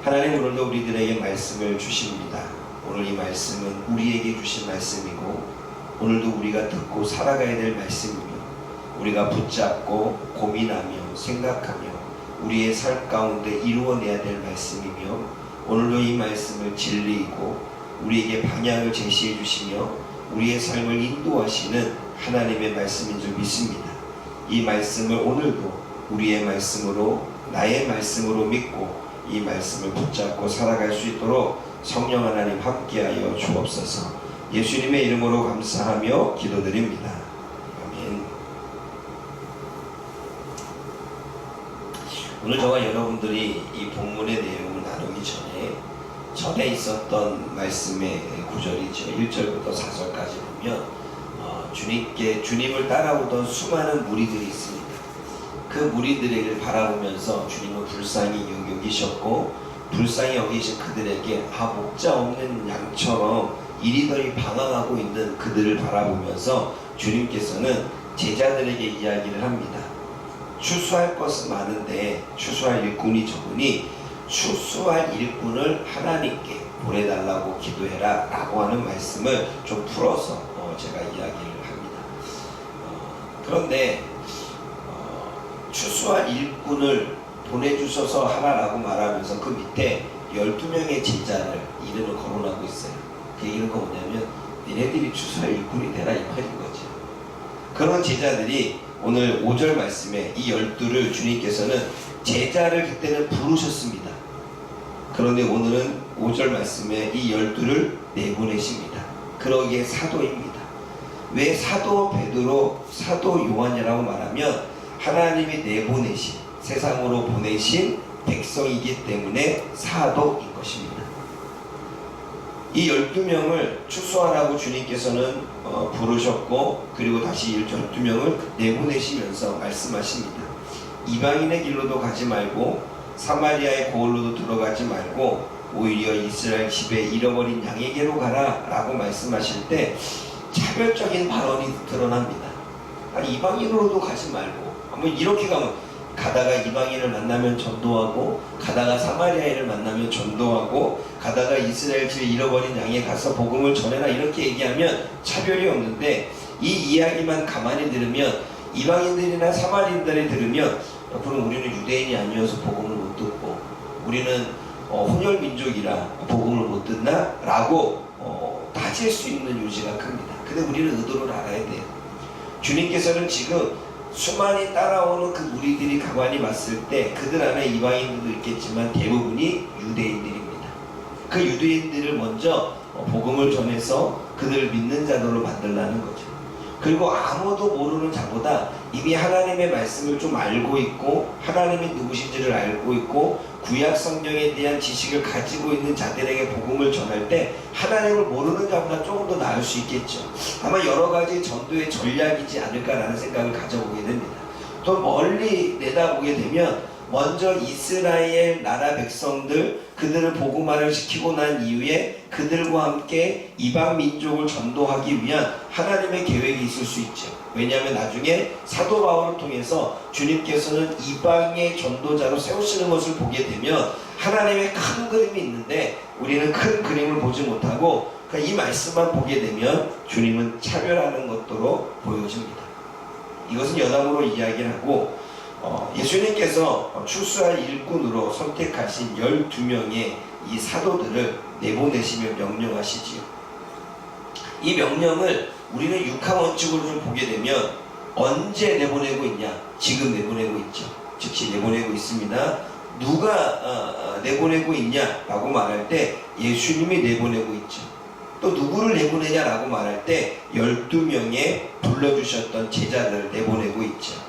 하나님 오늘도 우리들에게 말씀을 주십니다. 오늘 이 말씀은 우리에게 주신 말씀이고 오늘도 우리가 듣고 살아가야 될 말씀이며 우리가 붙잡고 고민하며 생각하며 우리의 삶 가운데 이루어내야 될 말씀이며 오늘도 이 말씀을 진리이고 우리에게 방향을 제시해 주시며 우리의 삶을 인도하시는 하나님의 말씀인 줄 믿습니다. 이 말씀을 오늘도 우리의 말씀으로 나의 말씀으로 믿고 이 말씀을 붙잡고 살아갈 수 있도록 성령 하나님 함께하여 주옵소서. 예수님의 이름으로 감사하며 기도드립니다. 아멘. 오늘 저와 여러분들이 이 본문의 내용을 나누기 전에 있었던 말씀의 구절이죠. 1절부터 4절까지 보면 주님을 따라오던 수많은 무리들이 있습니다. 그 무리들을 바라보면서 주님은 불쌍히 여기셨고 불쌍히 여기신 그들에게 목자 없는 양처럼 이리저리 방황하고 있는 그들을 바라보면서 주님께서는 제자들에게 이야기를 합니다. 추수할 것은 많은데 추수할 일꾼이 적으니 추수할 일꾼을 하나님께 보내달라고 기도해라 라고 하는 말씀을 좀 풀어서 제가 이야기를 합니다. 그런데 추수할 일꾼을 보내주셔서 하라라고 말하면서 그 밑에 12명의 제자를 이름을 거론하고 있어요. 그 얘기는 뭐냐면 니네들이 추수할 일꾼이 되라 이 말인 거죠. 그런 제자들이 오늘 5절 말씀에 이 12를 주님께서는 제자를 그때는 부르셨습니다. 그런데 오늘은 5절 말씀에 이 12를 내보내십니다. 그러기에 사도입니다. 왜 사도 베드로, 사도 요한이라고 말하면 하나님이 내보내신, 세상으로 보내신 백성이기 때문에 사도인 것입니다. 이 12명을 추수하라고 주님께서는 부르셨고 그리고 다시 12명을 내보내시면서 말씀하십니다. 이방인의 길로도 가지 말고 사마리아의 고을로도 들어가지 말고 오히려 이스라엘 집에 잃어버린 양에게로 가라 라고 말씀하실 때 차별적인 발언이 드러납니다. 아니 이방인으로도 가지 말고 이렇게 가다가 이방인을 만나면 전도하고 가다가 사마리아인을 만나면 전도하고 가다가 이스라엘 집에 잃어버린 양에 가서 복음을 전해라 이렇게 얘기하면 차별이 없는데 이 이야기만 가만히 들으면 이방인들이나 사마리아인들이 들으면 그럼 우리는 유대인이 아니어서 복음을 못 듣고 우리는 혼혈 민족이라 복음을 못 듣나? 라고 따질 수 있는 요지가 큽니다. 근데 우리는 의도를 알아야 돼요. 주님께서는 지금 수많이 따라오는 그 무리들이 가만히 봤을 때 그들 안에 이방인들도 있겠지만 대부분이 유대인들입니다. 그 유대인들을 먼저 복음을 전해서 그들을 믿는 자들로 만들라는 거죠. 그리고 아무도 모르는 자보다 이미 하나님의 말씀을 좀 알고 있고 하나님이 누구신지를 알고 있고 구약 성경에 대한 지식을 가지고 있는 자들에게 복음을 전할 때 하나님을 모르는 자보다 조금 더 나을 수 있겠죠. 아마 여러 가지 전도의 전략이지 않을까라는 생각을 가져보게 됩니다. 또 멀리 내다보게 되면 먼저 이스라엘 나라 백성들 그들을 복음화를 시키고 난 이후에 그들과 함께 이방 민족을 전도하기 위한 하나님의 계획이 있을 수 있죠. 왜냐하면 나중에 사도 바울을 통해서 주님께서는 이방의 전도자로 세우시는 것을 보게 되면 하나님의 큰 그림이 있는데 우리는 큰 그림을 보지 못하고 이 말씀만 보게 되면 주님은 차별하는 것으로 보여집니다. 이것은 여담으로 이야기를 하고 예수님께서 추수할 일꾼으로 선택하신 12명의 이 사도들을 내보내시며 명령하시지요. 이 명령을 우리는 육하원칙으로 좀 보게 되면 언제 내보내고 있냐? 지금 내보내고 있죠. 즉시 내보내고 있습니다. 누가 내보내고 있냐라고 말할 때 예수님이 내보내고 있죠. 또 누구를 내보내냐라고 말할 때 12명의 불러주셨던 제자들을 내보내고 있죠.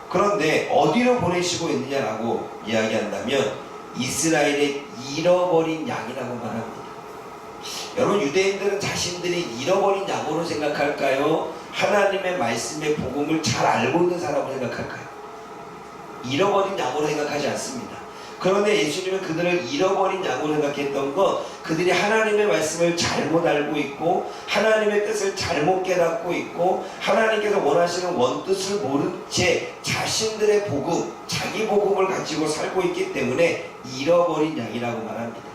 그런데 어디로 보내시고 있느냐라고 이야기한다면 이스라엘의 잃어버린 양이라고 말합니다. 여러분 유대인들은 자신들이 잃어버린 양으로 생각할까요? 하나님의 말씀의 복음을 잘 알고 있는 사람으로 생각할까요? 잃어버린 양으로 생각하지 않습니다. 그런데 예수님은 그들을 잃어버린 양으로 생각했던 건 그들이 하나님의 말씀을 잘못 알고 있고 하나님의 뜻을 잘못 깨닫고 있고 하나님께서 원하시는 원뜻을 모른 채 자신들의 복음, 자기 복음을 가지고 살고 있기 때문에 잃어버린 양이라고 말합니다.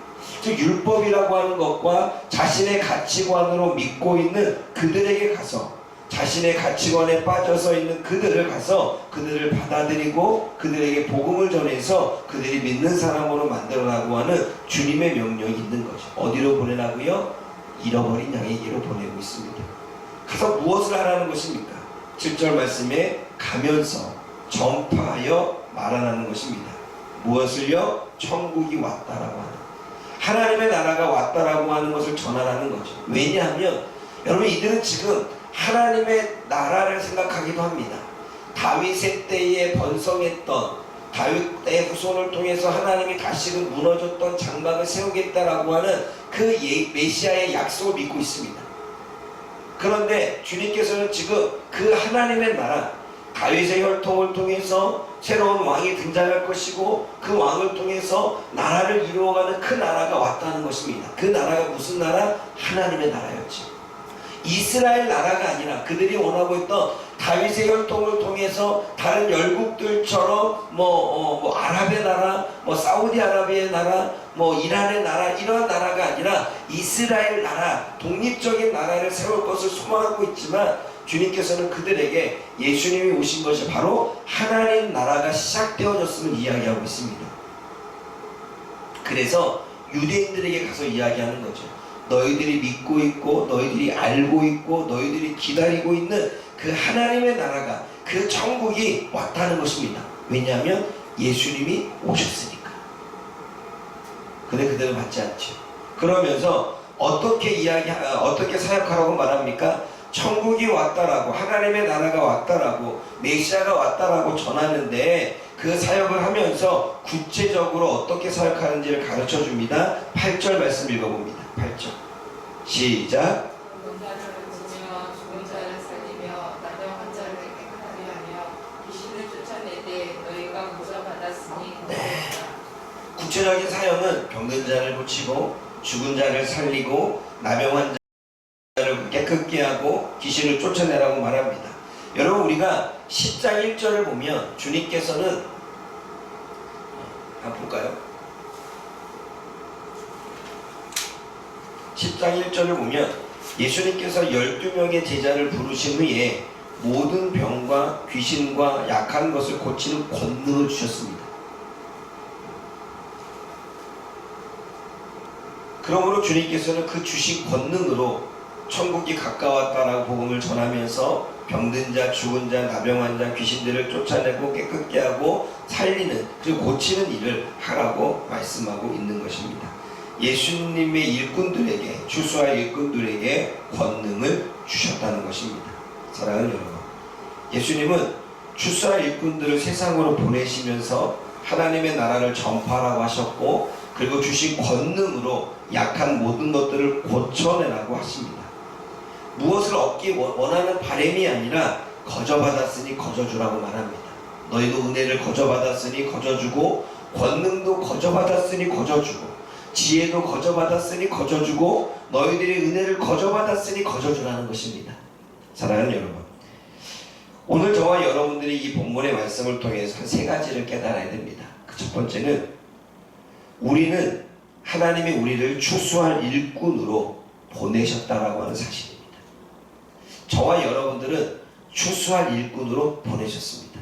즉 율법이라고 하는 것과 자신의 가치관으로 믿고 있는 그들에게 가서 자신의 가치관에 빠져서 있는 그들을 가서 그들을 받아들이고 그들에게 복음을 전해서 그들이 믿는 사람으로 만들어라고 하는 주님의 명령이 있는 거죠. 어디로 보내라고요? 잃어버린 양에게로 보내고 있습니다. 가서 무엇을 하라는 것입니까? 7절 말씀에 가면서 전파하여 말하라는 것입니다. 무엇을요? 천국이 왔다라고 하는, 하나님의 나라가 왔다라고 하는 것을 전하라는 거죠. 왜냐하면 여러분, 이들은 지금 하나님의 나라를 생각하기도 합니다. 다윗의 때에 번성했던, 다윗의 후손을 통해서 하나님이 다시금 무너졌던 장막을 세우겠다라고 하는 그 메시아의 약속을 믿고 있습니다. 그런데 주님께서는 지금 그 하나님의 나라, 다윗의 혈통을 통해서 새로운 왕이 등장할 것이고 그 왕을 통해서 나라를 이루어가는 그 나라가 왔다는 것입니다. 그 나라가 무슨 나라? 하나님의 나라였죠. 이스라엘 나라가 아니라 그들이 원하고 있던 다윗의 혈통을 통해서 다른 열국들처럼 아랍의 나라, 사우디아라비아의 나라, 이란의 나라, 이런 나라가 아니라 이스라엘 나라, 독립적인 나라를 세울 것을 소망하고 있지만 주님께서는 그들에게 예수님이 오신 것이 바로 하나님 나라가 시작되어졌음을 이야기하고 있습니다. 그래서 유대인들에게 가서 이야기하는 거죠. 너희들이 믿고 있고 너희들이 알고 있고 너희들이 기다리고 있는 그 하나님의 나라가, 그 천국이 왔다는 것입니다. 왜냐하면 예수님이 오셨으니까. 근데 그들은 받지 않죠. 그러면서 어떻게 사역하라고 말합니까? 천국이 왔다라고, 하나님의 나라가 왔다라고, 메시아가 왔다라고 전하는데 그 사역을 하면서 구체적으로 어떻게 사역하는지를 가르쳐 줍니다. 8절 말씀 읽어봅니다. 8절 시작. 죽은 자를 고치며 죽은 자를 살리며 나병 환자를 깨끗하게 하며 귀신을 쫓아내되 너희가 고쳐받았으니 구체적인 사역은 병든 자를 고치고 죽은 자를 살리고 나병 환자를 깨끗게 하고 귀신을 쫓아내라고 말합니다. 여러분, 우리가 10장 1절을 보면 주님께서는 한번 볼까요? 10장 1절을 보면 예수님께서 12명의 제자를 부르신 후에 모든 병과 귀신과 약한 것을 고치는 권능을 주셨습니다. 그러므로 주님께서는 그 주신 권능으로 천국이 가까웠다라고 복음을 전하면서 병든 자, 죽은 자, 나병 환자, 귀신들을 쫓아내고 깨끗게 하고 살리는, 그리고 고치는 일을 하라고 말씀하고 있는 것입니다. 예수님의 일꾼들에게, 추수할 일꾼들에게 권능을 주셨다는 것입니다. 사랑하는 여러분, 예수님은 추수할 일꾼들을 세상으로 보내시면서 하나님의 나라를 전파하라고 하셨고, 그리고 주신 권능으로 약한 모든 것들을 고쳐내라고 하십니다. 무엇을 얻기 원하는 바람이 아니라 거저받았으니 거저주라고 말합니다. 너희도 은혜를 거저받았으니 거저주고, 권능도 거저받았으니 거저주고, 지혜도 거저받았으니 거저주고, 너희들이 은혜를 거저받았으니 거저주라는 것입니다. 사랑하는 여러분, 오늘 저와 여러분들이 이 본문의 말씀을 통해서 한 세 가지를 깨달아야 됩니다. 그 첫 번째는 우리는 하나님이 우리를 추수할 일꾼으로 보내셨다라고 하는 사실입니다. 저와 여러분들은 추수할 일꾼으로 보내셨습니다.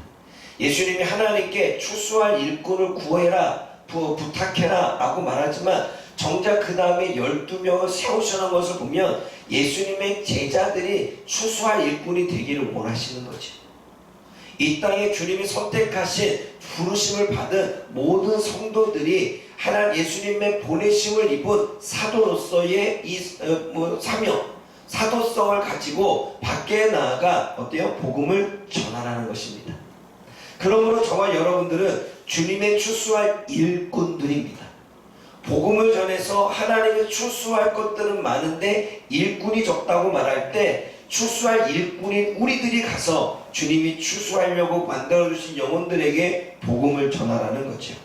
예수님이 하나님께 추수할 일꾼을 구해라, 부탁해라 라고 말하지만 정작 그 다음에 12명을 세우시는 것을 보면 예수님의 제자들이 추수할 일꾼이 되기를 원하시는 거죠. 이 땅에 주님이 선택하신, 부르심을 받은 모든 성도들이 예수님의 보내심을 입은 사도로서의 사명, 사도성을 가지고 밖에 나아가 복음을 전하라는 것입니다. 그러므로 저와 여러분들은 주님의 추수할 일꾼들입니다. 복음을 전해서 하나님의 추수할 것들은 많은데 일꾼이 적다고 말할 때 추수할 일꾼인 우리들이 가서 주님이 추수하려고 만들어주신 영혼들에게 복음을 전하라는 거죠.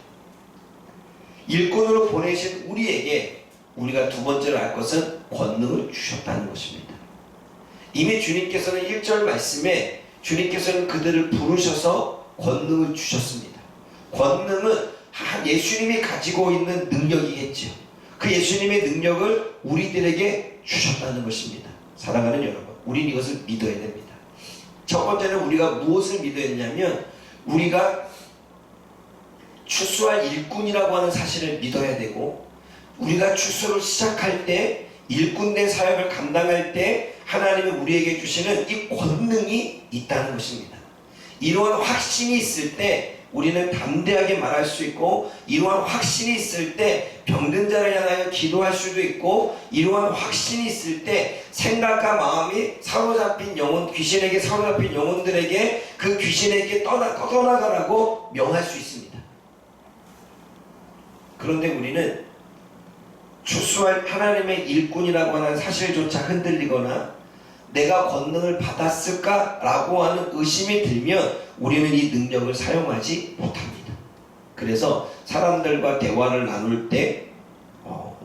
일꾼으로 보내신 우리에게 우리가 두 번째로 알 것은 권능을 주셨다는 것입니다. 이미 주님께서는 1절 말씀에 주님께서는 그들을 부르셔서 권능을 주셨습니다. 권능은 예수님이 가지고 있는 능력이겠죠. 그 예수님의 능력을 우리들에게 주셨다는 것입니다. 사랑하는 여러분, 우리는 이것을 믿어야 됩니다. 첫 번째는 우리가 무엇을 믿어야 되냐면 우리가 추수할 일꾼이라고 하는 사실을 믿어야 되고, 우리가 추수를 시작할 때 일꾼된 사역을 감당할 때 하나님이 우리에게 주시는 이 권능이 있다는 것입니다. 이러한 확신이 있을 때 우리는 담대하게 말할 수 있고, 이러한 확신이 있을 때 병든 자를 향하여 기도할 수도 있고, 이러한 확신이 있을 때 생각과 마음이 사로잡힌 영혼, 귀신에게 사로잡힌 영혼들에게 그 귀신에게 떠나가라고 명할 수 있습니다. 그런데 우리는 추수할 하나님의 일꾼이라고 하는 사실조차 흔들리거나 내가 권능을 받았을까라고 하는 의심이 들면 우리는 이 능력을 사용하지 못합니다. 그래서 사람들과 대화를 나눌 때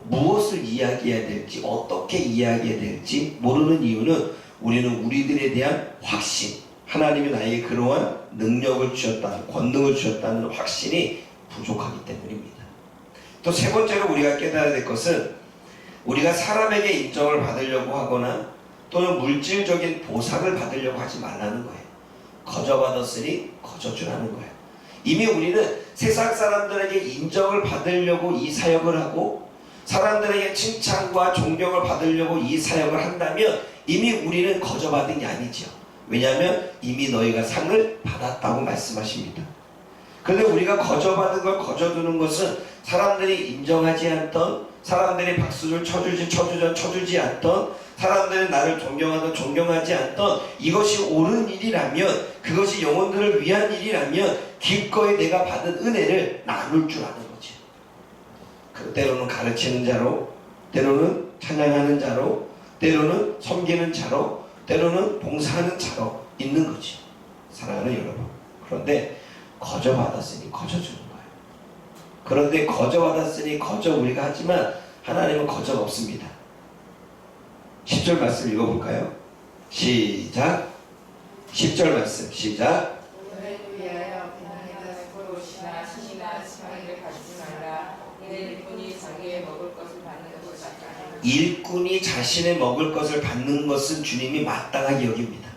무엇을 이야기해야 될지, 어떻게 이야기해야 될지 모르는 이유는 우리는 우리들에 대한 확신, 하나님이 나에게 그러한 능력을 주셨다는, 권능을 주셨다는 확신이 부족하기 때문입니다. 또 세 번째로 우리가 깨달아야 될 것은 우리가 사람에게 인정을 받으려고 하거나 또는 물질적인 보상을 받으려고 하지 말라는 거예요. 거저받았으니 거저주라는 거예요. 이미 우리는 세상 사람들에게 인정을 받으려고 이 사역을 하고 사람들에게 칭찬과 존경을 받으려고 이 사역을 한다면 이미 우리는 거저받은 게 아니죠. 왜냐하면 이미 너희가 상을 받았다고 말씀하십니다. 그런데 우리가 거저받은 걸 거저두는 것은 사람들이 인정하지 않던, 사람들이 박수를 쳐주지 않던, 사람들이 나를 존경하던 존경하지 않던 이것이 옳은 일이라면, 그것이 영혼들을 위한 일이라면 기꺼이 내가 받은 은혜를 나눌 줄 아는 거죠. 때로는 가르치는 자로, 때로는 찬양하는 자로, 때로는 섬기는 자로, 때로는 봉사하는 자로 있는 거죠. 사랑하는 여러분, 그런데 거저받았으니 거저주는 거예요. 그런데 거저받았으니 거저 우리가 하지만 하나님은 거저가 없습니다. 10절 말씀 읽어볼까요? 시작. 10절 말씀 시작. 너희를 위하여 비난이나 포도시나 신이나 지팡이를 가지지 말라. 이는 일꾼이 자기의 먹을 것을 받는 것을 마땅하니. 일꾼이 자신의 먹을 것을 받는 것은 주님이 마땅하게 여깁니다.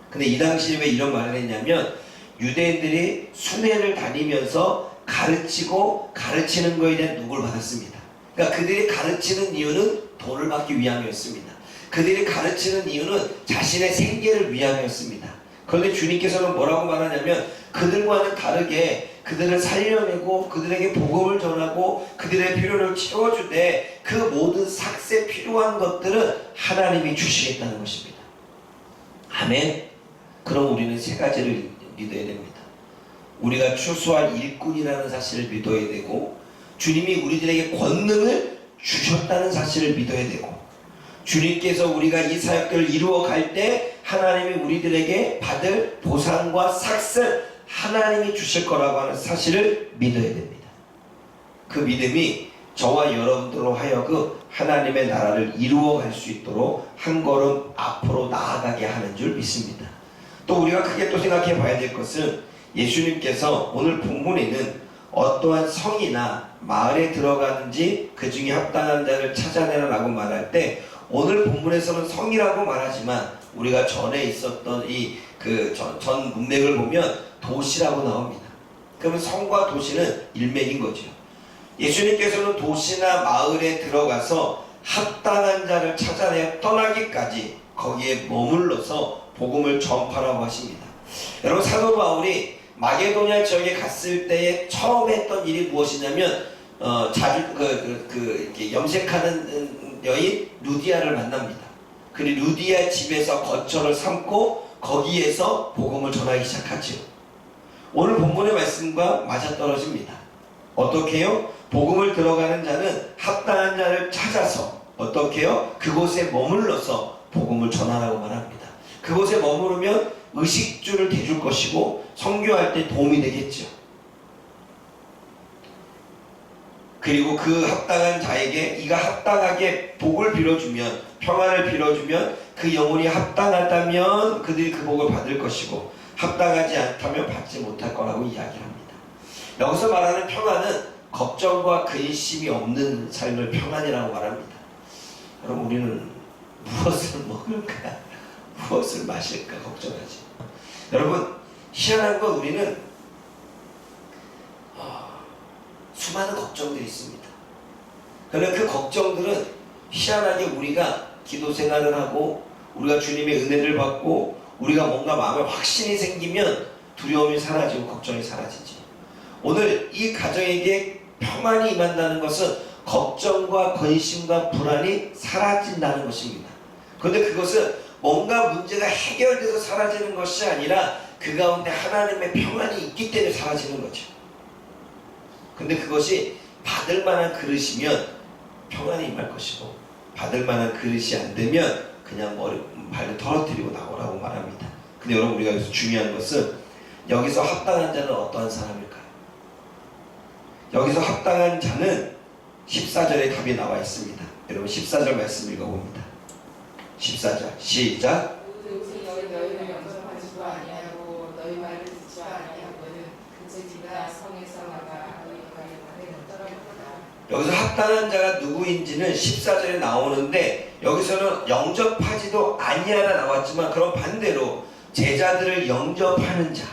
근데 이 당시에 왜 이런 말을 했냐면 유대인들이 순회를 다니면서 가르치고 가르치는 것에 대한 누구를 받았습니다. 그러니까 그들이 가르치는 이유는 돈을 받기 위함이었습니다. 그들이 가르치는 이유는 자신의 생계를 위함이었습니다. 그런데 주님께서는 뭐라고 말하냐면 그들과는 다르게 그들을 살려내고 그들에게 복음을 전하고 그들의 필요를 채워주되 그 모든 삭새 필요한 것들은 하나님이 주시겠다는 것입니다. 아멘. 그럼 우리는 세 가지를 믿어야 됩니다. 우리가 추수할 일꾼이라는 사실을 믿어야 되고, 주님이 우리들에게 권능을 주셨다는 사실을 믿어야 되고, 주님께서 우리가 이 사역들을 이루어갈 때 하나님이 우리들에게 받을 보상과 삭슬 하나님이 주실 거라고 하는 사실을 믿어야 됩니다. 그 믿음이 저와 여러분들로 하여금 하나님의 나라를 이루어갈 수 있도록 한 걸음 앞으로 나아가게 하는 줄 믿습니다. 또 우리가 크게 또 생각해 봐야 될 것은 예수님께서 오늘 본문에는 어떠한 성이나 마을에 들어가는지 그 중에 합당한 자를 찾아내라라고 말할 때 오늘 본문에서는 성이라고 말하지만 우리가 전에 있었던 전 문맥을 보면 도시라고 나옵니다. 그러면 성과 도시는 일맥인 거죠. 예수님께서는 도시나 마을에 들어가서 합당한 자를 찾아내 떠나기까지 거기에 머물러서 복음을 전파라고 하십니다. 여러분, 사도 바울이 마게도냐 지역에 갔을 때에 처음 했던 일이 무엇이냐면 이렇게 염색하는 여인 루디아를 만납니다. 그리고 루디아 집에서 거처를 삼고 거기에서 복음을 전하기 시작하죠. 오늘 본문의 말씀과 맞아떨어집니다. 어떻게 해요? 복음을 들어가는 자는 합당한 자를 찾아서 어떻게 해요? 그곳에 머물러서 복음을 전하라고 말합니다. 그곳에 머무르면 의식주를 대줄 것이고 선교할 때 도움이 되겠죠. 그리고 그 합당한 자에게 이가 합당하게 복을 빌어주면, 평안을 빌어주면 그 영혼이 합당하다면 그들이 그 복을 받을 것이고 합당하지 않다면 받지 못할 거라고 이야기합니다. 여기서 말하는 평안은 걱정과 근심이 없는 삶을 평안이라고 말합니다. 그럼 우리는 무엇을 먹을까? 무엇을 마실까? 걱정하지. 여러분, 희한한 건 우리는 수많은 걱정들이 있습니다. 그러나 그 걱정들은 희한하게 우리가 기도 생활을 하고 우리가 주님의 은혜를 받고 우리가 뭔가 마음에 확신이 생기면 두려움이 사라지고 걱정이 사라지지. 오늘 이 가정에게 평안이 임한다는 것은 걱정과 근심과 불안이 사라진다는 것입니다. 그런데 그것은 뭔가 문제가 해결돼서 사라지는 것이 아니라 그 가운데 하나님의 평안이 있기 때문에 사라지는 거죠. 근데 그것이 받을 만한 그릇이면 평안이 임할 것이고 받을 만한 그릇이 안 되면 그냥 발로 떨어뜨리고 나오라고 말합니다. 근데 여러분, 우리가 여기서 중요한 것은 여기서 합당한 자는 어떠한 사람일까요? 여기서 합당한 자는 14절에 답이 나와 있습니다. 여러분 14절 말씀 읽어봅니다. 14절 시작. 그것이 너희를 영접하지도 아니하고 너희 말을 듣지 아니하거든 그제 네가 성에서 나가 너희가 말을 떨어졌다. 여기서 합당한 자가 누구인지는 14절에 나오는데 여기서는 영접하지도 아니하라 나왔지만 그런 반대로 제자들을 영접하는 자,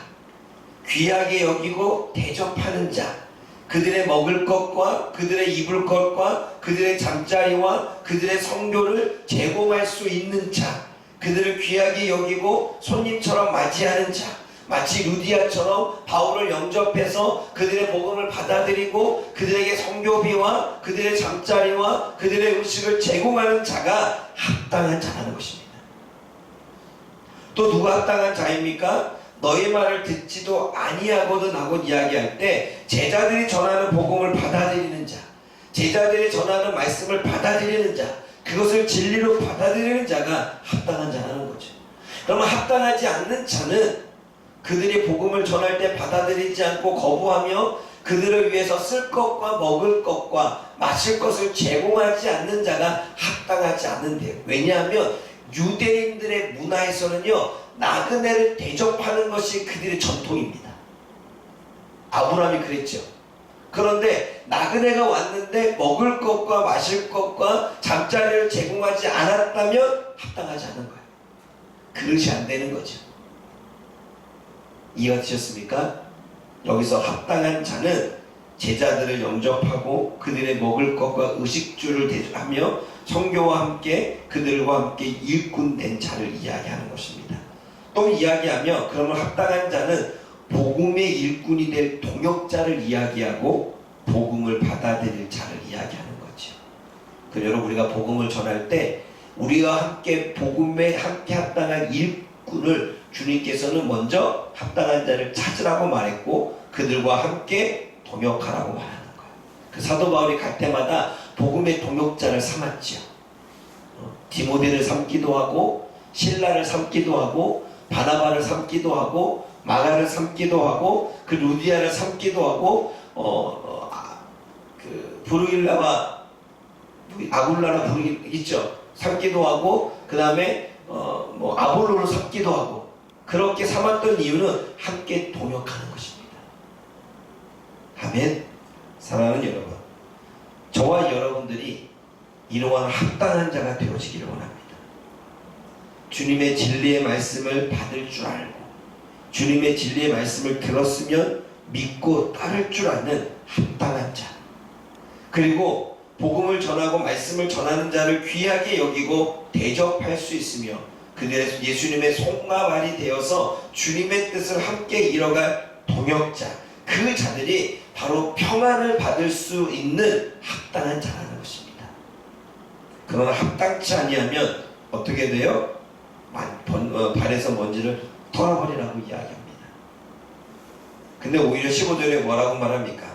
귀하게 여기고 대접하는 자, 그들의 먹을 것과 그들의 입을 것과 그들의 잠자리와 그들의 성교를 제공할 수 있는 자, 그들을 귀하게 여기고 손님처럼 맞이하는 자, 마치 루디아처럼 바울을 영접해서 그들의 복음을 받아들이고 그들에게 성교비와 그들의 잠자리와 그들의 음식을 제공하는 자가 합당한 자라는 것입니다. 또 누가 합당한 자입니까? 너희 말을 듣지도 아니하거든 하고 이야기할 때 제자들이 전하는 복음을 받아들이는 자, 제자들이 전하는 말씀을 받아들이는 자, 그것을 진리로 받아들이는 자가 합당한 자라는 거죠. 그러면 합당하지 않는 자는 그들이 복음을 전할 때 받아들이지 않고 거부하며 그들을 위해서 쓸 것과 먹을 것과 마실 것을 제공하지 않는 자가 합당하지 않는데요. 왜냐하면 유대인들의 문화에서는요, 나그네를 대접하는 것이 그들의 전통입니다. 아브라함이 그랬죠. 그런데 나그네가 왔는데 먹을 것과 마실 것과 잠자리를 제공하지 않았다면 합당하지 않은 거예요. 그릇이 안 되는 거죠. 이해가 되셨습니까? 여기서 합당한 자는 제자들을 영접하고 그들의 먹을 것과 의식주를 대접하며 성교와 함께 그들과 함께 일꾼 된 자를 이야기하는 것입니다. 또 이야기하며 그러면 합당한 자는 복음의 일꾼이 될 동역자를 이야기하고 복음을 받아들일 자를 이야기하는 거죠. 그래서 여러분, 우리가 복음을 전할 때 우리와 함께 복음에 함께 합당한 일꾼을 주님께서는 먼저 합당한 자를 찾으라고 말했고 그들과 함께 동역하라고 말하는 거예요. 그 사도 바울이 갈 때마다 복음의 동역자를 삼았죠. 디모데를 삼기도 하고 실라를 삼기도 하고 바나바를 삼기도 하고 마가를 삼기도 하고 그 루디아를 삼기도 하고 그 브루일라와 아굴라라 있죠. 삼기도 하고 그 다음에 아볼로를 삼기도 하고 그렇게 삼았던 이유는 함께 동역하는 것입니다. 아멘. 사랑하는 여러분, 저와 여러분들이 이러한 합당한 자가 되어지기를 원합니다. 주님의 진리의 말씀을 받을 줄 알고 주님의 진리의 말씀을 들었으면 믿고 따를 줄 아는 합당한 자, 그리고 복음을 전하고 말씀을 전하는 자를 귀하게 여기고 대접할 수 있으며 그들의 예수님의 손과 발이 되어서 주님의 뜻을 함께 이뤄갈 동역자, 그 자들이 바로 평안을 받을 수 있는 합당한 자라는 것입니다. 그러나 합당치 아니하면 어떻게 돼요? 발에서 먼지를 털어버리라고 이야기합니다. 근데 오히려 15절에 뭐라고 말합니까?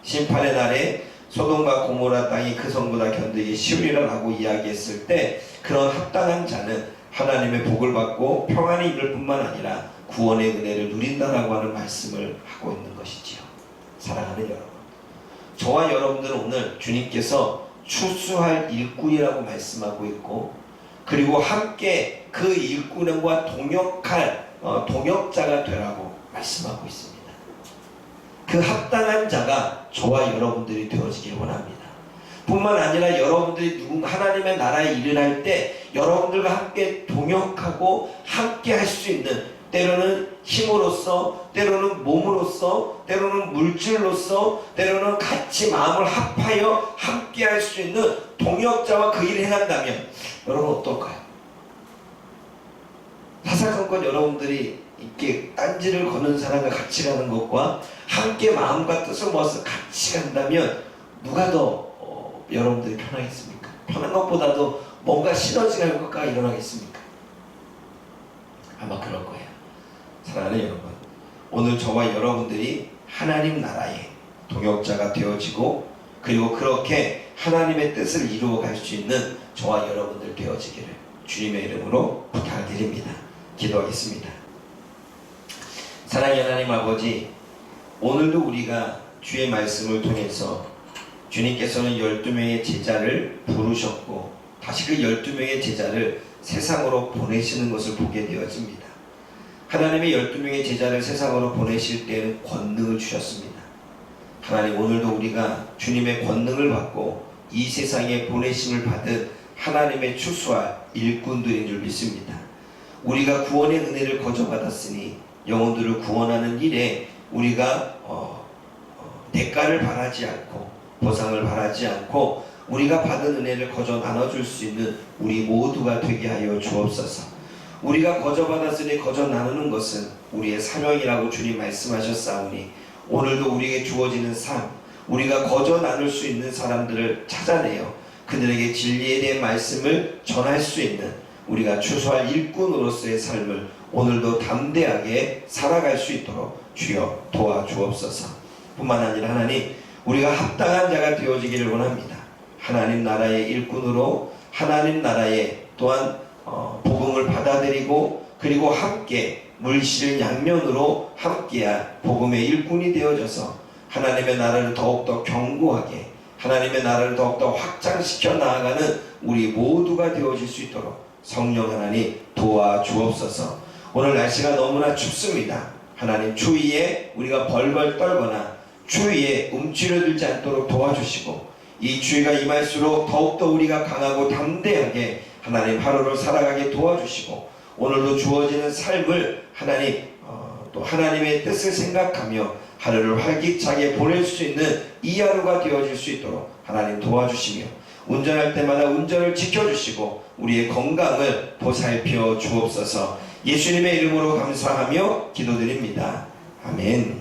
심판의 날에 소돔과 고모라 땅이 그 성보다 견디기 쉬우리라고 이야기했을 때 그런 합당한 자는 하나님의 복을 받고 평안이 이룰 뿐만 아니라 구원의 은혜를 누린다라고 하는 말씀을 하고 있는 것이지요. 사랑하는 여러분, 저와 여러분들은 오늘 주님께서 추수할 일꾼이라고 말씀하고 있고, 그리고 함께 그 일꾼과 동역할 동역자가 되라고 말씀하고 있습니다. 그 합당한 자가 저와 여러분들이 되어지길 원합니다. 뿐만 아니라 여러분들이 하나님의 나라에 일을 할 때 여러분들과 함께 동역하고 함께 할 수 있는, 때로는 힘으로써, 때로는 몸으로써, 때로는 물질로써, 때로는 같이 마음을 합하여 함께 할 수 있는 동역자와 그 일을 행한다면 여러분 어떨까요? 사사건건 여러분들이 이렇게 딴지를 거는 사람과 같이 가는 것과 함께 마음과 뜻을 모아서 같이 간다면 누가 더 여러분들이 편하겠습니까? 편한 것보다도 뭔가 시너지가 효과가 일어나겠습니까? 아마 그럴 거예요. 사랑하는 여러분, 오늘 저와 여러분들이 하나님 나라의 동역자가 되어지고, 그리고 그렇게 하나님의 뜻을 이루어갈 수 있는 저와 여러분들 되어지기를 주님의 이름으로 부탁드립니다. 기도하겠습니다. 사랑의 하나님 아버지, 오늘도 우리가 주의 말씀을 통해서 주님께서는 12명의 제자를 부르셨고 다시 그 12명의 제자를 세상으로 보내시는 것을 보게 되어집니다. 하나님의 12명의 제자를 세상으로 보내실 때에는 권능을 주셨습니다. 하나님, 오늘도 우리가 주님의 권능을 받고 이 세상에 보내심을 받은 하나님의 추수할 일꾼들인 줄 믿습니다. 우리가 구원의 은혜를 거저받았으니 영혼들을 구원하는 일에 우리가 대가를 바라지 않고 보상을 바라지 않고 우리가 받은 은혜를 거저 나눠줄 수 있는 우리 모두가 되게 하여 주옵소서. 우리가 거저 받았으니 거저 나누는 것은 우리의 사명이라고 주님 말씀하셨사오니 오늘도 우리에게 주어지는 삶, 우리가 거저 나눌 수 있는 사람들을 찾아내어 그들에게 진리에 대한 말씀을 전할 수 있는 우리가 추수할 일꾼으로서의 삶을 오늘도 담대하게 살아갈 수 있도록 주여 도와주옵소서. 뿐만 아니라 하나님, 우리가 합당한 자가 되어지기를 원합니다. 하나님 나라의 일꾼으로 하나님 나라에 또한 복음을 받아들이고, 그리고 함께 물실 양면으로 함께한 복음의 일꾼이 되어져서 하나님의 나라를 더욱더 견고하게, 하나님의 나라를 더욱더 확장시켜 나아가는 우리 모두가 되어질 수 있도록 성령 하나님 도와주옵소서. 오늘 날씨가 너무나 춥습니다. 하나님, 추위에 우리가 벌벌 떨거나 추위에 움츠러들지 않도록 도와주시고, 이 추위가 임할수록 더욱더 우리가 강하고 담대하게 하나님 하루를 살아가게 도와주시고, 오늘도 주어지는 삶을 하나님 또 하나님의 뜻을 생각하며 하루를 활기차게 보낼 수 있는 이 하루가 되어질 수 있도록 하나님 도와주시며, 운전할 때마다 운전을 지켜주시고 우리의 건강을 보살펴 주옵소서. 예수님의 이름으로 감사하며 기도드립니다. 아멘.